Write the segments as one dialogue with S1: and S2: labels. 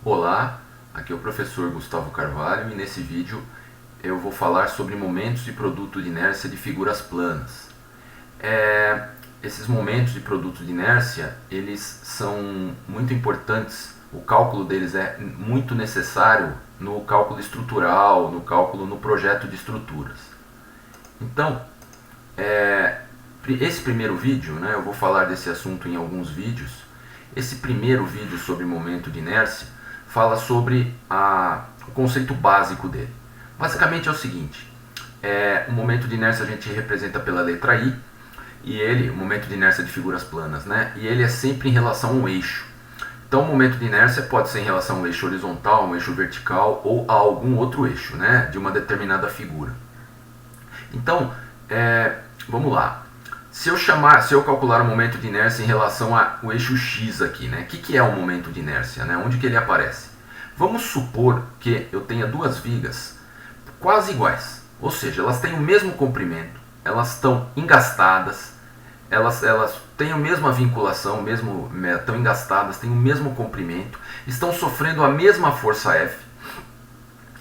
S1: Olá, aqui é o professor Gustavo Carvalho e nesse vídeo eu vou falar sobre momentos de produto de inércia de figuras planas. Esses momentos de produto de inércia, eles são muito importantes, o cálculo deles é muito necessário no cálculo estrutural, no projeto de estruturas. Então, esse primeiro vídeo, eu vou falar desse assunto em alguns vídeos. Esse primeiro vídeo sobre momento de inércia fala sobre o conceito básico dele. Basicamente é o seguinte, o momento de inércia a gente representa pela letra I, e ele, o momento de inércia de figuras planas, e ele é sempre em relação a um eixo. Então o momento de inércia pode ser em relação a um eixo horizontal, um eixo vertical ou a algum outro eixo, de uma determinada figura. Então, vamos lá. Se eu calcular o momento de inércia em relação ao eixo X aqui, o que é o momento de inércia? Onde que ele aparece? Vamos supor que eu tenha duas vigas quase iguais, ou seja, elas têm o mesmo comprimento, elas estão engastadas, elas têm a mesma vinculação, estão engastadas, têm o mesmo comprimento, estão sofrendo a mesma força F,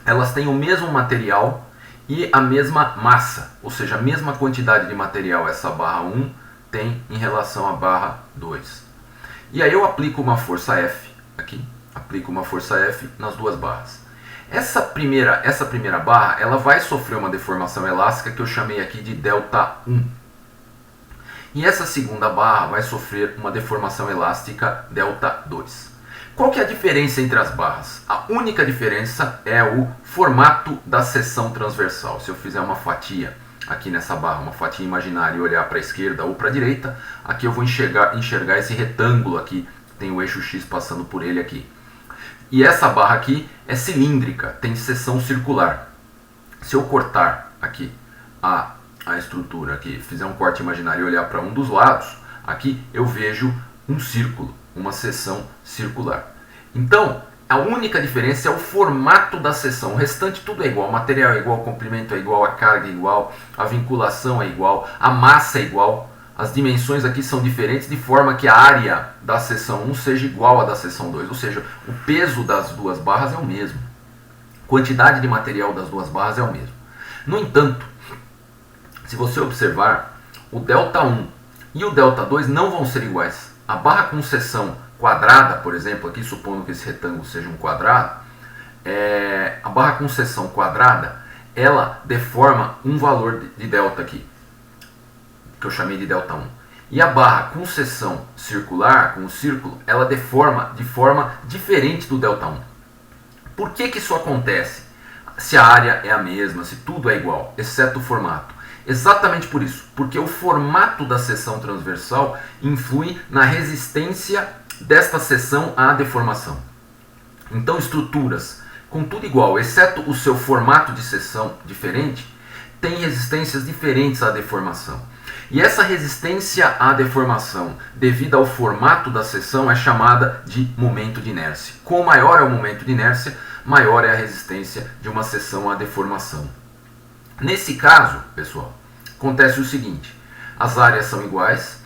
S1: elas têm o mesmo material e a mesma massa, ou seja, a mesma quantidade de material essa barra 1 tem em relação à barra 2. E aí eu aplico uma força F aqui, aplico uma força F nas duas barras. Essa primeira barra ela vai sofrer uma deformação elástica que eu chamei aqui de Δ1. E essa segunda barra vai sofrer uma deformação elástica Δ2. Qual que é a diferença entre as barras? A única diferença é o formato da seção transversal. Se eu fizer uma fatia aqui nessa barra, uma fatia imaginária e olhar para a esquerda ou para a direita, aqui eu vou enxergar esse retângulo aqui, tem o eixo X passando por ele aqui. E essa barra aqui é cilíndrica, tem seção circular. Se eu cortar aqui a estrutura, aqui, fizer um corte imaginário e olhar para um dos lados, aqui eu vejo um círculo, uma seção circular. Então, a única diferença é o formato da seção. O restante tudo é igual, o material é igual, o comprimento é igual, a carga é igual, a vinculação é igual, a massa é igual. As dimensões aqui são diferentes de forma que a área da seção 1 seja igual à da seção 2. Ou seja, o peso das duas barras é o mesmo. A quantidade de material das duas barras é o mesmo. No entanto, se você observar, o Δ1 e o Δ2 não vão ser iguais. A barra com seção quadrada, por exemplo, aqui supondo que esse retângulo seja um quadrado, a barra com seção quadrada, ela deforma um valor de delta aqui, que eu chamei de Δ1. E a barra com seção circular, com o círculo, ela deforma de forma diferente do Δ1. Por que isso acontece? Se a área é a mesma, se tudo é igual, exceto o formato. Exatamente por isso, porque o formato da seção transversal influi na resistência desta seção à deformação. Então estruturas com tudo igual, exceto o seu formato de seção diferente, têm resistências diferentes à deformação. E essa resistência à deformação, devido ao formato da seção, é chamada de momento de inércia. Quanto maior é o momento de inércia, maior é a resistência de uma seção à deformação. Nesse caso, pessoal, acontece o seguinte, as áreas são iguais,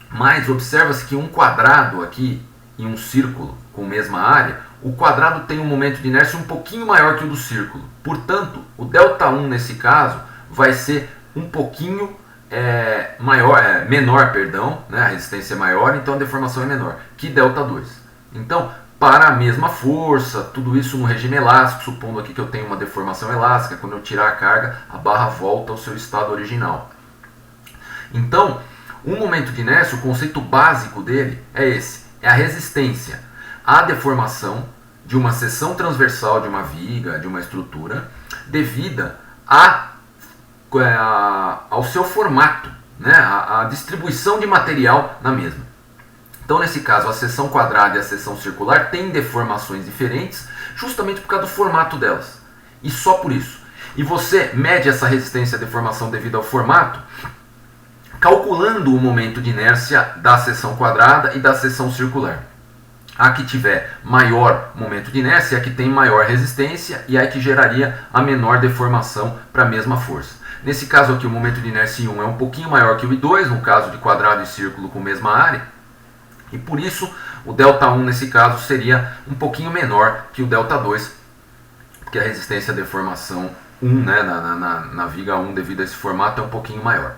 S1: mas observa-se que um quadrado aqui e um círculo com a mesma área, o quadrado tem um momento de inércia um pouquinho maior que o do círculo. Portanto, o Δ1 nesse caso vai ser um pouquinho menor, a resistência é maior, então a deformação é menor, que Δ2. Então, para a mesma força, tudo isso no regime elástico, supondo aqui que eu tenho uma deformação elástica, quando eu tirar a carga, a barra volta ao seu estado original. Então, um momento de inércia, o conceito básico dele é esse, é a resistência à deformação de uma seção transversal de uma viga, de uma estrutura, devida ao seu formato, a distribuição de material na mesma. Então, nesse caso, a seção quadrada e a seção circular têm deformações diferentes, justamente por causa do formato delas. E só por isso. E você mede essa resistência à deformação devido ao formato, calculando o momento de inércia da seção quadrada e da seção circular. A que tiver maior momento de inércia é a que tem maior resistência e é a que geraria a menor deformação para a mesma força. Nesse caso aqui, o momento de inércia I1 é um pouquinho maior que o I2, no caso de quadrado e círculo com mesma área. E por isso, O ΔI nesse caso seria um pouquinho menor que o ΔII, porque a resistência à deformação 1, né, na viga 1 devido a esse formato é um pouquinho maior.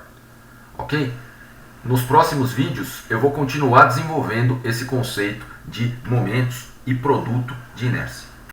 S1: Ok? Nos próximos vídeos eu vou continuar desenvolvendo esse conceito de momentos e produto de inércia.